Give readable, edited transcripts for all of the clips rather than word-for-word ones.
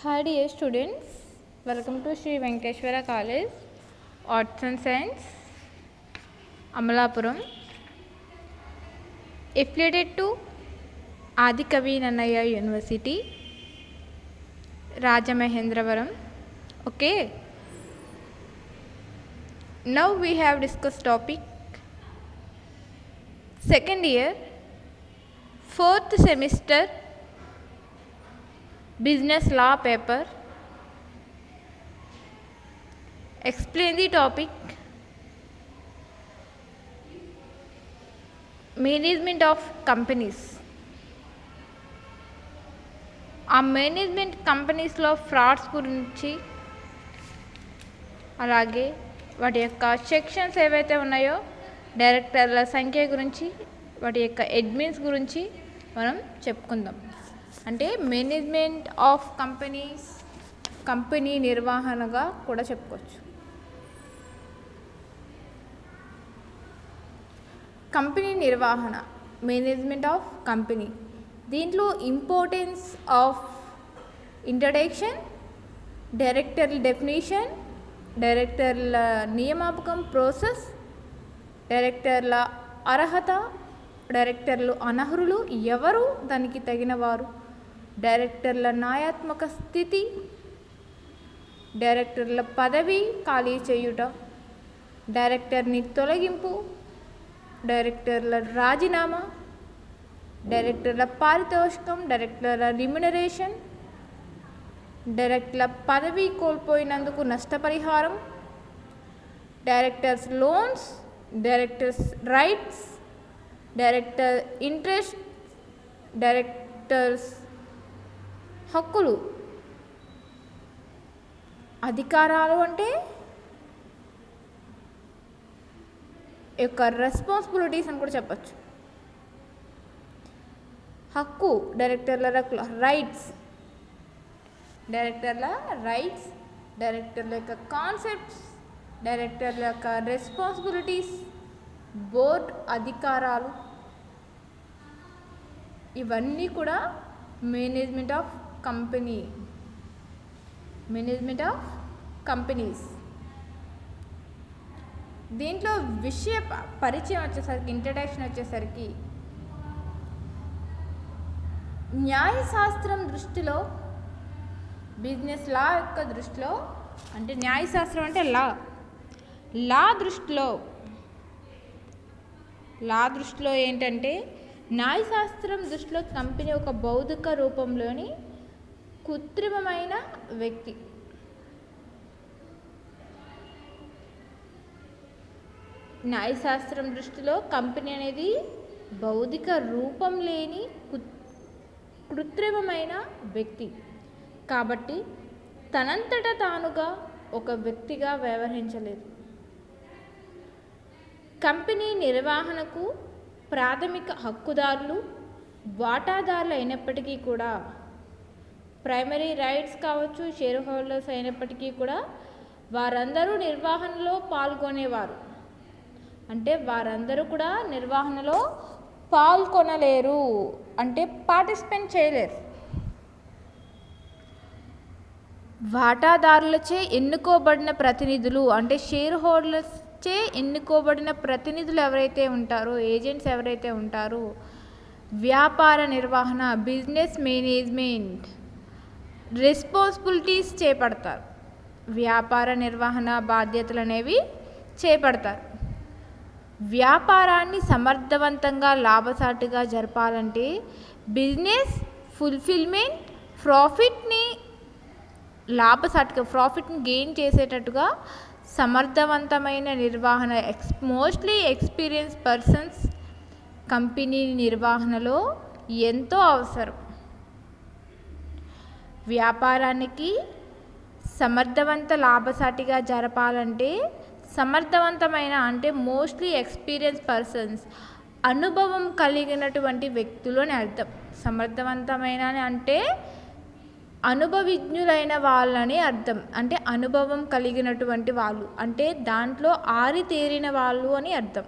Hi dear students, welcome to Sri Venkateshwara College, Arts and Science, Amalapuram, affiliated to Adikavi Nannaya University, Rajamahendravaram. Okay, now we have discussed topic second year, 4th semester, business law paper. Explain the topic. Management of companies. ఆ management కంపెనీస్లో frauds గురించి, అలాగే వాటి యొక్క sections ఏవైతే ఉన్నాయో డైరెక్టర్ల సంఖ్య గురించి, వాటి యొక్క అడ్మిన్స్ గురించి మనం చెప్పుకుందాం. అంటే మేనేజ్మెంట్ ఆఫ్ కంపెనీస్, కంపెనీ నిర్వహణగా కూడా చెప్పుకోవచ్చు. కంపెనీ నిర్వహణ, మేనేజ్మెంట్ ఆఫ్ కంపెనీ. దీంట్లో ఇంపార్టెన్స్ ఆఫ్ ఇంట్రడక్షన్, డైరెక్టర్ల డెఫినేషన్, డైరెక్టర్ల నియామకం ప్రాసెస్, డైరెక్టర్ల అర్హత, డైరెక్టర్లు అనర్హులు ఎవరు, దానికి తగిన వారు, డైరెక్టర్ల న్యాయాత్మక స్థితి, డైరెక్టర్ల పదవి ఖాళీ చేయుట, డైరెక్టర్ని తొలగింపు, డైరెక్టర్ల రాజీనామా, డైరెక్టర్ల పారితోషికం, డైరెక్టర్ల రిమ్యునరేషన్, డైరెక్టర్ల పదవి కోల్పోయినందుకు నష్టపరిహారం, directors loans, directors rights, director interest, directors హక్కులు. అధికారాలు అంటే యొక్క రెస్పాన్సిబిలిటీస్ అని కూడా చెప్పచ్చు. హక్కు, డైరెక్టర్ల రైట్స్, డైరెక్టర్ల రైట్స్, డైరెక్టర్ల యొక్క కాన్సెప్ట్స్, డైరెక్టర్ల యొక్క రెస్పాన్సిబిలిటీస్, బోర్డ్ అధికారాలు, ఇవన్నీ కూడా management of company, management of companies. దీంట్లో విషయ పరిచయం వచ్చేసరికి, ఇంట్రడక్షన్ వచ్చేసరికి, న్యాయశాస్త్రం దృష్టిలో, బిజినెస్ లా యొక్క దృష్టిలో, అంటే న్యాయశాస్త్రం అంటే లా దృష్టిలో ఏంటంటే, న్యాయశాస్త్రం దృష్టిలో కంపెనీ ఒక భౌతిక రూపంలోని కృత్రిమమైన వ్యక్తి. న్యాయశాస్త్రం దృష్టిలో కంపెనీ అనేది భౌతిక రూపం లేని కృత్రిమమైన వ్యక్తి కాబట్టి తనంతట తానుగా ఒక వ్యక్తిగా వ్యవహరించలేదు. కంపెనీ నిర్వహణకు ప్రాథమిక హక్కుదారులు వాటాదారులు అయినప్పటికీ కూడా, ప్రైమరీ రైట్స్ కావచ్చు, షేర్ హోల్డర్స్ అయినప్పటికీ కూడా వారందరూ నిర్వహణలో పాల్గొనేవారు. అంటే వారందరూ కూడా నిర్వహణలో పాల్గొనలేరు, అంటే పార్టిసిపేట్ చేయలేరు. వాటాదారులచే ఎన్నుకోబడిన ప్రతినిధులు, అంటే షేర్ హోల్డర్స్చే ఎన్నుకోబడిన ప్రతినిధులు ఎవరైతే ఉంటారో, ఏజెంట్స్ ఎవరైతే ఉంటారో, వ్యాపార నిర్వహణ, బిజినెస్ మేనేజ్మెంట్ రెస్పాన్సిబిలిటీస్ చేపడతారు. వ్యాపార నిర్వహణ బాధ్యతలు అనేవి చేపడతారు. వ్యాపారాన్ని సమర్థవంతంగా లాభసాటిగా జరపాలంటే బిజినెస్ ఫుల్ఫిల్మెంట్, ప్రాఫిట్ని గెయిన్ చేసేటట్టుగా సమర్థవంతమైన నిర్వహణ, మోస్ట్లీ ఎక్స్పీరియన్స్ పర్సన్స్ కంపెనీ నిర్వహణలో ఎంతో అవసరం. వ్యాపారానికి సమర్థవంత లాభసాటిగా జరపాలంటే సమర్థవంతమైన అంటే మోస్ట్లీ ఎక్స్పీరియన్స్ పర్సన్స్, అనుభవం కలిగినటువంటి వ్యక్తులు అని అర్థం. సమర్థవంతమైన అంటే అనుభవజ్ఞులైన వాళ్ళని అర్థం. అంటే అనుభవం కలిగినటువంటి వాళ్ళు, అంటే దాంట్లో ఆరితేరిన వాళ్ళు అని అర్థం.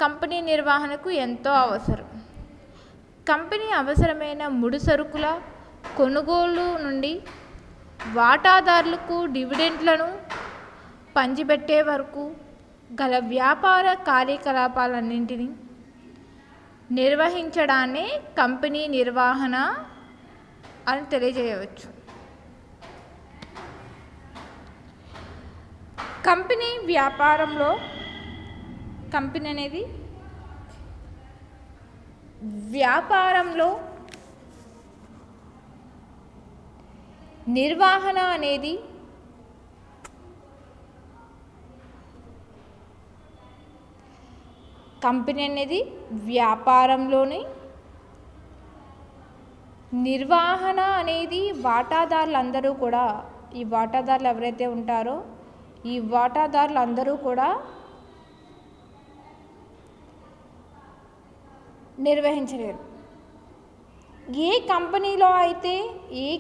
కంపెనీ నిర్వహణకు ఎంతో అవసరం. కంపెనీ అవసరమైన ముడి సరుకుల కొనుగోలు నుండి వాటాదారులకు డివిడెండ్లను పంచిపెట్టే వరకు గల వ్యాపార కార్యకలాపాలన్నింటినీ నిర్వహించడాన్నే కంపెనీ నిర్వహణ అని తెలియజేయవచ్చు. కంపెనీ అనేది వ్యాపారంలో నిర్వహణ అనేది వ్యాపారంలోని నిర్వహణ అనేది వాటాదారులందరూ కూడా, ఈ వాటాదారులు ఎవరైతే ఉంటారో ఈ వాటాదారులందరూ కూడా నిర్వహించలేరు. ఏ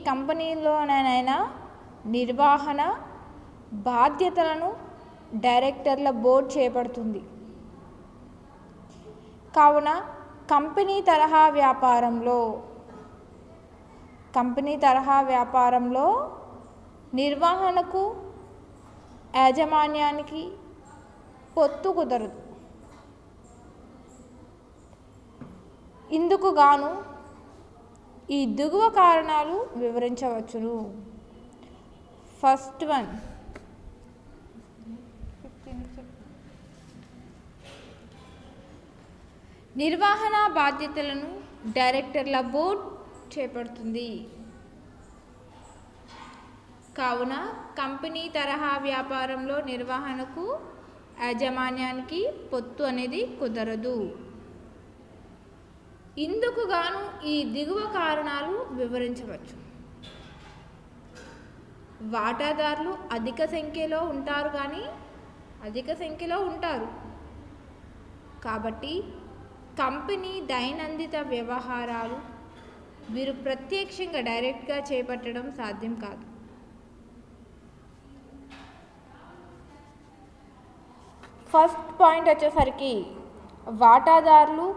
కంపెనీలోనైనా నిర్వహణ బాధ్యతలను డైరెక్టర్ల బోర్డు చేపడుతుంది. కావున కంపెనీ తరహా వ్యాపారంలో నిర్వహణకు యాజమాన్యానికి పొత్తు కుదరదు. ఇందుకు గాను ఈ దిగువ కారణాలు వివరించవచ్చును. ఫస్ట్ వన్, నిర్వహణ బాధ్యతలను డైరెక్టర్ల బోర్డు చేపడుతుంది. కావున కంపెనీ తరహా వ్యాపారంలో నిర్వహణకు యాజమాన్యానికి పొత్తు అనేది కుదరదు. ఇందుకు గాను ఈ దిగువ కారణాలు వివరించవచ్చు. వాటాదారులు అధిక సంఖ్యలో ఉంటారు కాబట్టి కంపెనీ దైనందిన వ్యవహారాలు వీరు ప్రత్యక్షంగా డైరెక్ట్గా చేపట్టడం సాధ్యం కాదు. ఫస్ట్ పాయింట్ వచ్చేసరికి వాటాదారులు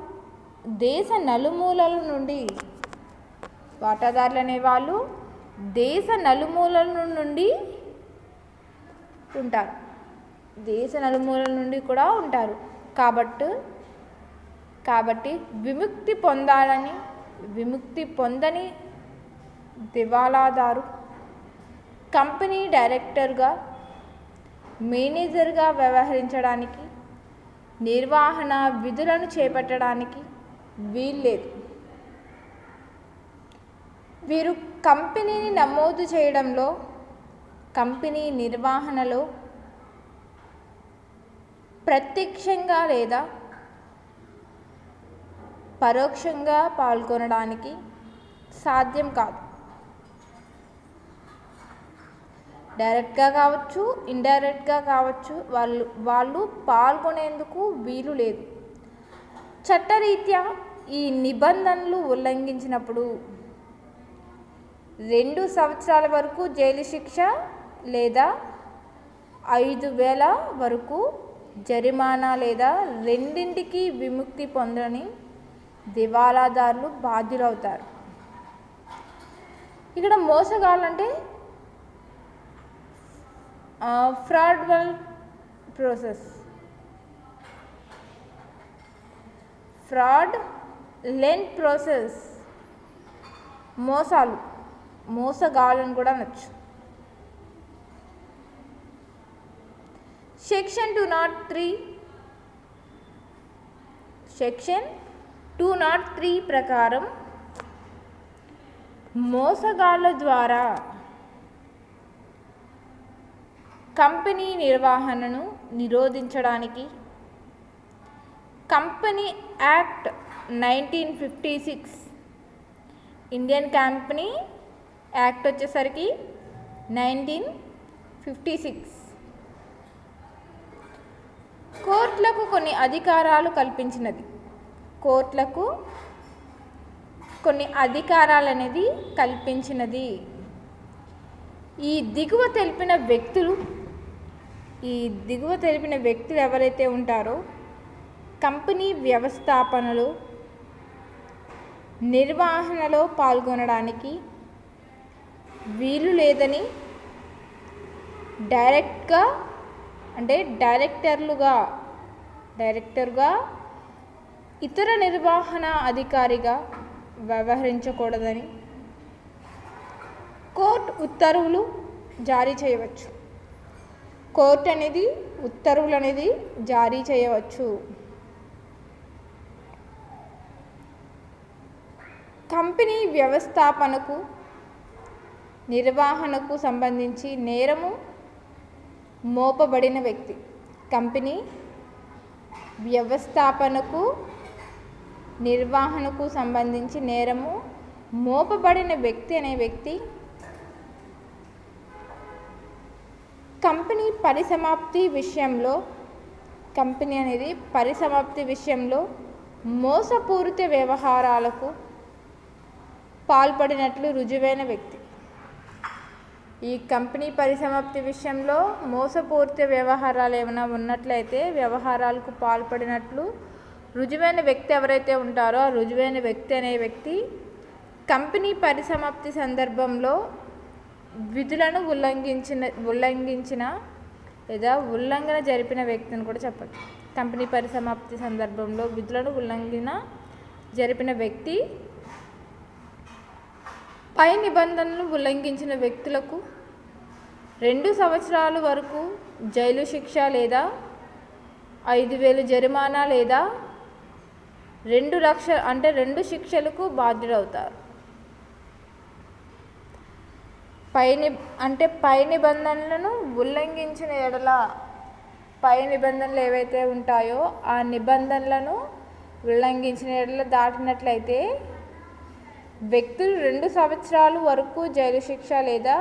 అనేవాళ్ళు దేశ నలుమూలల నుండి ఉంటారు. కూడా ఉంటారు కాబట్టి విముక్తి పొందని దివాలాదారు కంపెనీ డైరెక్టర్గా, మేనేజర్గా వ్యవహరించడానికి, నిర్వహణ విధులను చేపట్టడానికి వీల్లేదు. వీరు కంపెనీని నమోదు చేయడంలో, కంపెనీ నిర్వహణలో ప్రత్యక్షంగా లేదా పరోక్షంగా పాల్గొనడానికి సాధ్యం కాదు. డైరెక్ట్గా కావచ్చు, ఇండైరెక్ట్గా కావచ్చు, వాళ్ళు పాల్గొనేందుకు వీలు లేదు. చట్టరీత్యా ఈ నిబంధనలు ఉల్లంఘించినప్పుడు 2 సంవత్సరాల వరకు జైలు శిక్ష లేదా 5,000 వరకు జరిమానా లేదా రెండింటికి విముక్తి పొందని దివాలాదారులు బాధ్యులవుతారు. ఇక్కడ మోసగాళ్ళంటే ఫ్రాడ్యులెంట్ ప్రాసెస్ మోసగాళ్ళని కూడా అనొచ్చు. సెక్షన్ 203 ప్రకారం మోసగాళ్ళ ద్వారా కంపెనీ నిర్వహణను నిరోధించడానికి company act 1956, Indian company act వచ్చేసరికి 1956 కోర్టులకు కొన్ని అధికారాలు కల్పించినది. ఈ దిగువ తెలిపిన వ్యక్తులు ఎవరైతే ఉంటారో కంపెనీ వ్యవస్థాపనలో, నిర్వహణలో పాల్గొనడానికి వీలు లేదని డైరెక్ట్గా అంటే డైరెక్టర్గా ఇతర నిర్వహణ అధికారిగా వ్యవహరించకూడదని కోర్టు ఉత్తర్వులు జారీ చేయవచ్చు. కోర్టు అనేది ఉత్తర్వులు అనేది జారీ చేయవచ్చు. కంపెనీ వ్యవస్థాపనకు నిర్వహణకు సంబంధించి నేరము మోపబడిన వ్యక్తి. కంపెనీ వ్యవస్థాపనకు నిర్వహణకు సంబంధించి నేరము మోపబడిన వ్యక్తి అనే వ్యక్తి కంపెనీ పరిసమాప్తి విషయంలో మోసపూరిత వ్యవహారాలకు పాల్పడినట్లు రుజువైన వ్యక్తి. ఈ కంపెనీ పరిసమాప్తి విషయంలో మోసపూరిత వ్యవహారాలు ఏమైనా ఉన్నట్లయితే వ్యవహారాలకు పాల్పడినట్లు రుజువైన వ్యక్తి ఎవరైతే ఉంటారో ఆ రుజువైన వ్యక్తి అనే వ్యక్తి కంపెనీ పరిసమాప్తి సందర్భంలో విధులను ఉల్లంఘించిన లేదా ఉల్లంఘన జరిపిన వ్యక్తిని కూడా చెప్పచ్చు. కంపెనీ పరిసమాప్తి సందర్భంలో విధులను జరిపిన వ్యక్తి పై నిబంధనలు ఉల్లంఘించిన వ్యక్తులకు 2 సంవత్సరాల వరకు జైలు శిక్ష లేదా 5,000 జరిమానా లేదా 2 లక్షలు అంటే 2 శిక్షలకు బాధ్యుడవుతారు. పై నిబంధనలను ఉల్లంఘించిన ఎడల పై నిబంధనలు ఏవైతే ఉంటాయో ఆ నిబంధనలను ఉల్లంఘించిన ఎడల దాటినట్లయితే వ్యక్తులు 2 సంవత్సరాల వరకు జైలు శిక్ష లేదా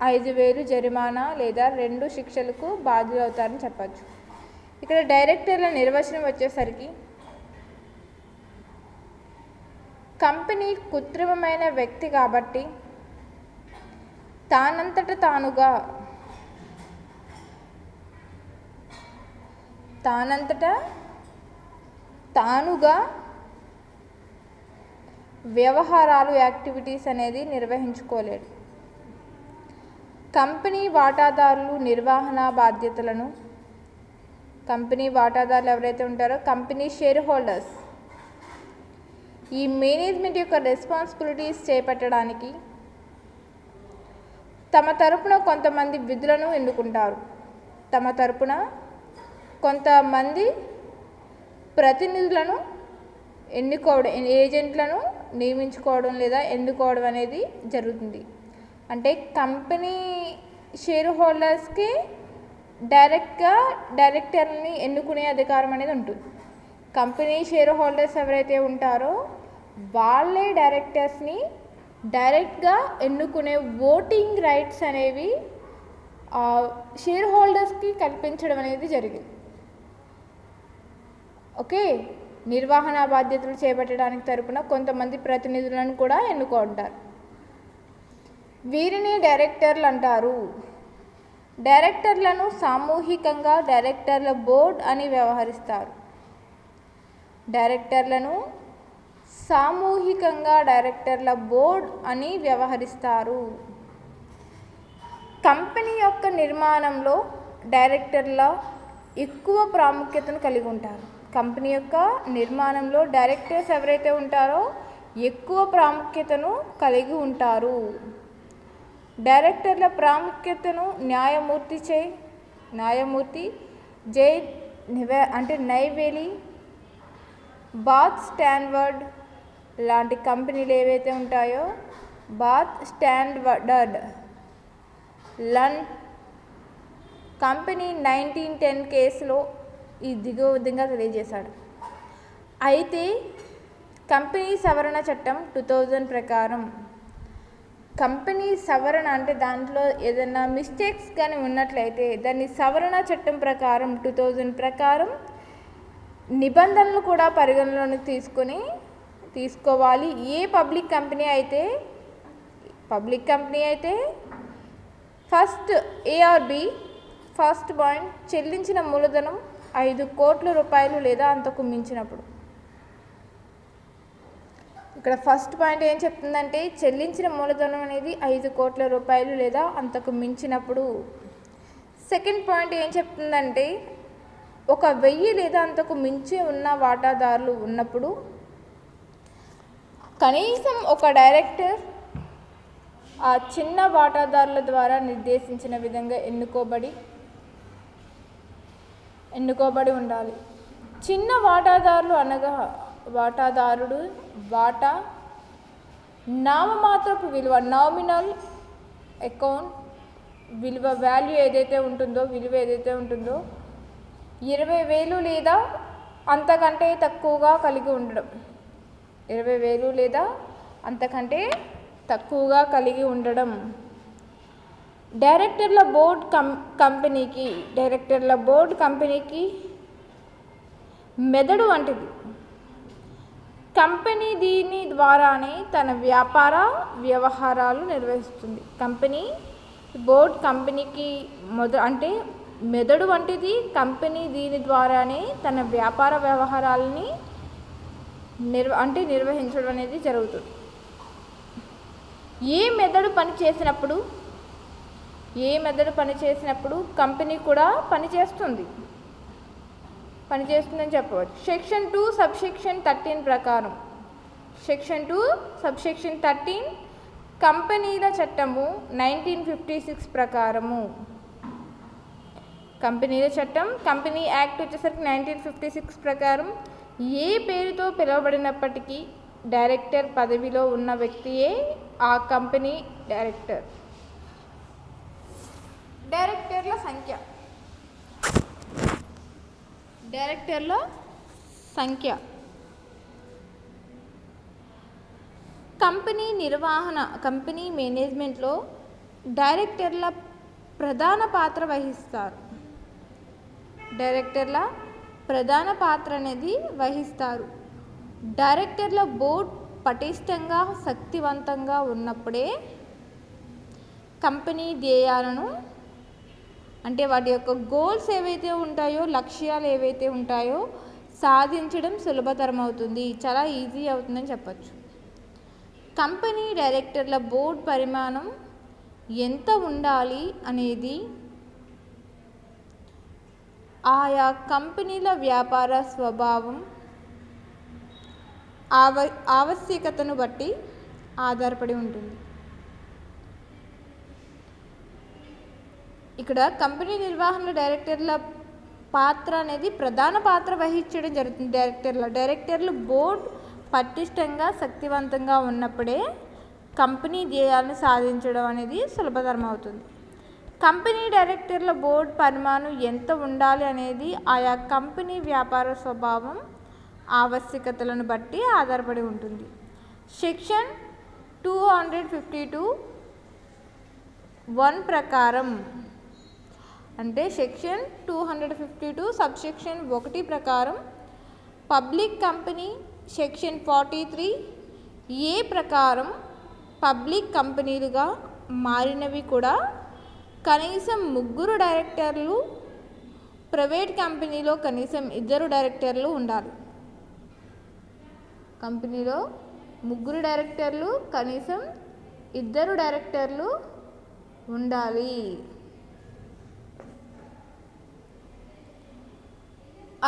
5,000 జరిమానా లేదా 2 శిక్షలకు బాధ్యులవుతారని చెప్పచ్చు. ఇక్కడ డైరెక్టర్ల నిర్వచనం వచ్చేసరికి కంపెనీ కృత్రిమమైన వ్యక్తి కాబట్టి తానంతట తానుగా వ్యవహారాలు యాక్టివిటీస్ అనేది నిర్వహించుకోలేడు. కంపెనీ వాటాదారులు నిర్వహణ బాధ్యతలను కంపెనీ వాటాదారులు ఎవరైతే ఉంటారో కంపెనీ షేర్ హోల్డర్స్ ఈ మేనేజ్మెంట్ యొక్క రెస్పాన్సిబిలిటీస్ చేపట్టడానికి తమ తరపున కొంతమంది విధులను ఎన్నుకుంటారు. తమ తరపున కొంతమంది ప్రతినిధులను ఏజెంట్లను నియమించుకోవడం లేదా ఎన్నుకోవడం అనేది జరుగుతుంది. అంటే కంపెనీ షేర్ హోల్డర్స్కి డైరెక్టర్ని ఎన్నుకునే అధికారం అనేది ఉంటుంది. కంపెనీ షేర్ హోల్డర్స్ ఎవరైతే ఉంటారో వాళ్ళే డైరెక్టర్స్ని డైరెక్ట్గా ఎన్నుకునే ఓటింగ్ రైట్స్ అనేవి షేర్ హోల్డర్స్కి కల్పించడం అనేది జరిగింది. ఓకే, నిర్వహణ బాధ్యతలు చేపట్టడానికి తరపున కొంతమంది ప్రతినిధులను కూడా ఎన్నుకుంటారు. వీరిని డైరెక్టర్లు అంటారు. డైరెక్టర్లను సామూహికంగా డైరెక్టర్ల బోర్డ్ అని వ్యవహరిస్తారు. డైరెక్టర్లను సామూహికంగా డైరెక్టర్ల బోర్డ్ అని వ్యవహరిస్తారు. కంపెనీ యొక్క నిర్మాణంలో డైరెక్టర్ల ఎక్కువ ప్రాముఖ్యతను కలిగి ఉంటారు. కంపెనీ యొక్క నిర్మాణంలో డైరెక్టర్స్ ఎవరైతే ఉంటారో ఎక్కువ ప్రాముఖ్యతను కలిగి ఉంటారు. డైరెక్టర్ల ప్రాముఖ్యతను న్యాయమూర్తి నైవేలి, బాత్ స్టాండర్డ్ లాంటి కంపెనీలు ఏవైతే ఉంటాయో బాత్ స్టాండర్డ్ కంపెనీ 1910 కేసులో ఈ దిగువ విధంగా తెలియజేశాడు. అయితే కంపెనీ సవరణ చట్టం 2000 ప్రకారం కంపెనీ సవరణ అంటే దాంట్లో ఏదైనా మిస్టేక్స్ కానీ ఉన్నట్లయితే దాన్ని సవరణ చట్టం ప్రకారం 2000 ప్రకారం నిబంధనలు కూడా పరిగణలోకి తీసుకోవాలి. ఏ పబ్లిక్ కంపెనీ అయితే ఫస్ట్ A/B ఫస్ట్ పాయింట్ చెల్లించిన మూలధనం 5 కోట్ల రూపాయలు లేదా అంతకు మించినప్పుడు. ఇక్కడ ఫస్ట్ పాయింట్ ఏం చెప్తుందంటే చెల్లించిన మూలధనం అనేది 5 కోట్ల రూపాయలు లేదా అంతకు మించినప్పుడు. సెకండ్ పాయింట్ ఏం చెప్తుందంటే 1000 లేదా అంతకు మించి ఉన్న వాటాదారులు ఉన్నప్పుడు కనీసం ఒక డైరెక్టర్ ఆ చిన్న వాటాదారుల ద్వారా నిర్దేశించిన విధంగా ఎన్నుకోబడి ఉండాలి. చిన్న వాటాదారులు అనగా వాటాదారుడు వాటా నామమాత్రపు విలువ నామినల్ అకౌంట్ విలువ విలువ ఏదైతే ఉంటుందో 20,000 లేదా అంతకంటే తక్కువగా కలిగి ఉండడం. 20,000 లేదా అంతకంటే తక్కువగా కలిగి ఉండడం. డైరెక్టర్ల బోర్డ్ కంపెనీకి మెదడు వంటిది. కంపెనీ దీని ద్వారానే తన వ్యాపార వ్యవహారాలు నిర్వహిస్తుంది. బోర్డ్ కంపెనీకి మెదడు వంటిది. కంపెనీ దీని ద్వారానే తన వ్యాపార వ్యవహారాలని నిర్వహించడం అనేది జరుగుతుంది. ఏ మెదడు పని చేసినప్పుడు కంపెనీ కూడా పనిచేస్తుందని చెప్పవచ్చు. సెక్షన్ 2 సబ్సెక్షన్ 13 ప్రకారం సబ్సెక్షన్ 13 కంపెనీల చట్టము 1956 ప్రకారము కంపెనీ యాక్ట్ వచ్చేసరికి 1956 ప్రకారం ఏ పేరుతో పిలువబడినప్పటికీ డైరెక్టర్ పదవిలో ఉన్న వ్యక్తియే ఆ కంపెనీ డైరెక్టర్. డైరెక్టర్ల సంఖ్య కంపెనీ మేనేజ్మెంట్లో డైరెక్టర్ల ప్రధాన పాత్ర వహిస్తారు. డైరెక్టర్ల బోర్డు పటిష్టంగా శక్తివంతంగా ఉన్నప్పుడే కంపెనీ ధ్యేయాలను వాటి యొక్క గోల్స్ ఏవైతే ఉంటాయో లక్ష్యాలు ఏవైతే ఉంటాయో సాధించడం సులభతరం అవుతుంది, చాలా ఈజీ అవుతుందని చెప్పచ్చు. కంపెనీ డైరెక్టర్ల బోర్డు పరిమాణం ఎంత ఉండాలి అనేది ఆయా కంపెనీల వ్యాపార స్వభావం ఆవశ్యకతను బట్టి ఆధారపడి ఉంటుంది. ఇక్కడ కంపెనీ నిర్వహణలో డైరెక్టర్ల పాత్ర అనేది ప్రధాన పాత్ర వహించడం జరుగుతుంది. డైరెక్టర్లు బోర్డు పటిష్టంగా శక్తివంతంగా ఉన్నప్పుడే కంపెనీ ధ్యేయాలను సాధించడం అనేది సులభతరం అవుతుంది. కంపెనీ డైరెక్టర్ల బోర్డు పరిమాణం ఎంత ఉండాలి అనేది ఆయా కంపెనీ వ్యాపార స్వభావం ఆవశ్యకతలను బట్టి ఆధారపడి ఉంటుంది. సెక్షన్ 252(1) ప్రకారం సెక్షన్ 252 సబ్సెక్షన్ 1 ప్రకారం పబ్లిక్ కంపెనీ సెక్షన్ 43(a) ప్రకారం పబ్లిక్ కంపెనీలుగా మారినవి కూడా కనీసం 3 డైరెక్టర్లు, ప్రైవేట్ కంపెనీలో కనీసం 2 డైరెక్టర్లు ఉండాలి. కంపెనీలో 3 డైరెక్టర్లు, కనీసం 2 డైరెక్టర్లు ఉండాలి.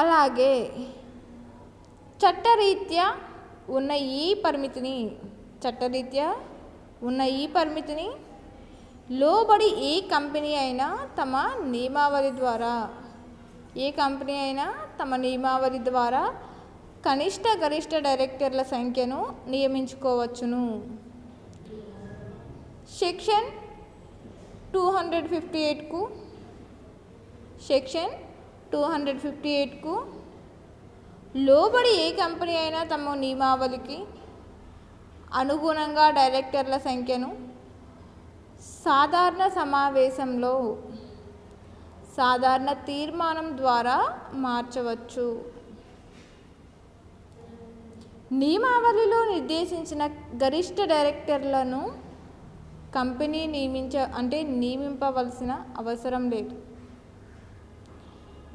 అలాగే చట్టరీత్యా ఉన్న ఈ పరిమితిని లోబడి ఏ కంపెనీ అయినా తమ నియమావళి ద్వారా కనిష్ట గరిష్ట డైరెక్టర్ల సంఖ్యను నియమించుకోవచ్చును. సెక్షన్ 258కు లోబడి ఏ కంపెనీ అయినా తమ నియమావళికి అనుగుణంగా డైరెక్టర్ల సంఖ్యను సాధారణ సమావేశంలో సాధారణ తీర్మానం ద్వారా మార్చవచ్చు. నియమావళిలో నిర్దేశించిన గరిష్ట డైరెక్టర్లను కంపెనీ నియమింపవలసిన అవసరం లేదు.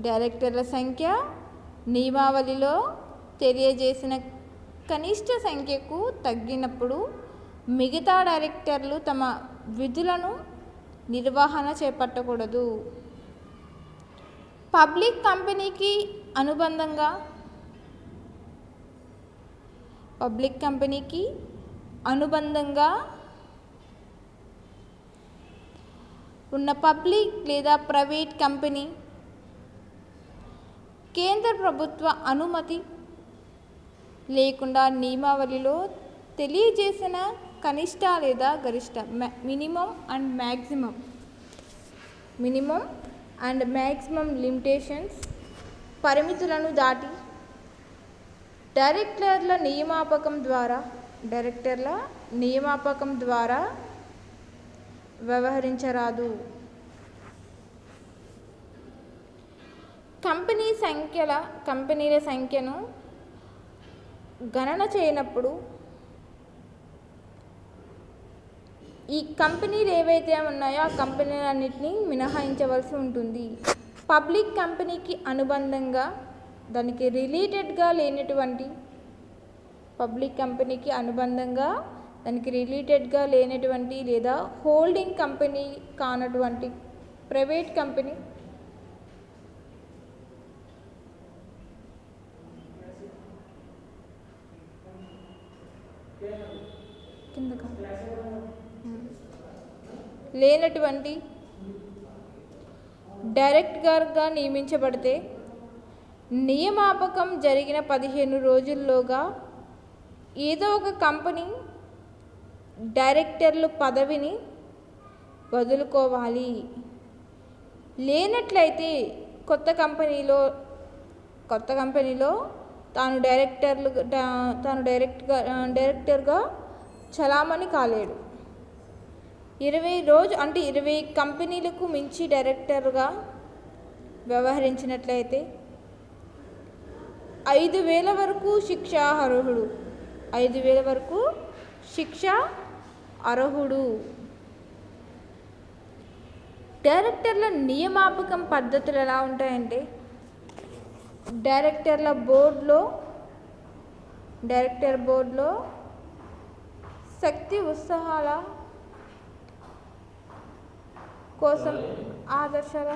డైరెక్టర్ల సంఖ్య నియమావళిలో తెలియజేసిన కనిష్ట సంఖ్యకు తగ్గినప్పుడు మిగతా డైరెక్టర్లు తమ విధులను నిర్వహణ చేపట్టకూడదు. పబ్లిక్ కంపెనీకి అనుబంధంగా ఉన్న పబ్లిక్ లేదా ప్రైవేట్ కంపెనీ కేంద్ర ప్రభుత్వ అనుమతి లేకుండా నియమావళిలో తెలియజేసిన కనిష్ట లేదా గరిష్ట మినిమం అండ్ మ్యాక్సిమం లిమిటేషన్స్ పరిమితులను దాటి డైరెక్టర్ల నియామకం ద్వారా వ్యవహరించరాదు. కంపెనీల సంఖ్యను గణన చేయనప్పుడు ఈ కంపెనీలు ఏవైతే ఉన్నాయో ఆ కంపెనీలన్నింటినీ మినహాయించవలసి ఉంటుంది. పబ్లిక్ కంపెనీకి అనుబంధంగా దానికి రిలేటెడ్గా లేనటువంటి లేదా హోల్డింగ్ కంపెనీ కానటువంటి ప్రైవేట్ కంపెనీ లేనటువంటి డైరెక్టర్గా నియమించబడితే నియామకం జరిగిన 15 రోజుల్లోగా ఏదో ఒక కంపెనీ డైరెక్టర్లు పదవిని వదులుకోవాలి. లేనట్లయితే కొత్త కంపెనీలో తాను డైరెక్టర్గా చలామణి కాలేడు. 20 కంపెనీలకు మించి డైరెక్టర్గా వ్యవహరించినట్లయితే 5,000 వరకు శిక్ష అర్హుడు. డైరెక్టర్ల నియామకం పద్ధతులు ఎలా ఉంటాయంటే డైరెక్టర్ బోర్డులో శక్తి ఉత్సాహాల కోసం ఆదర్శాల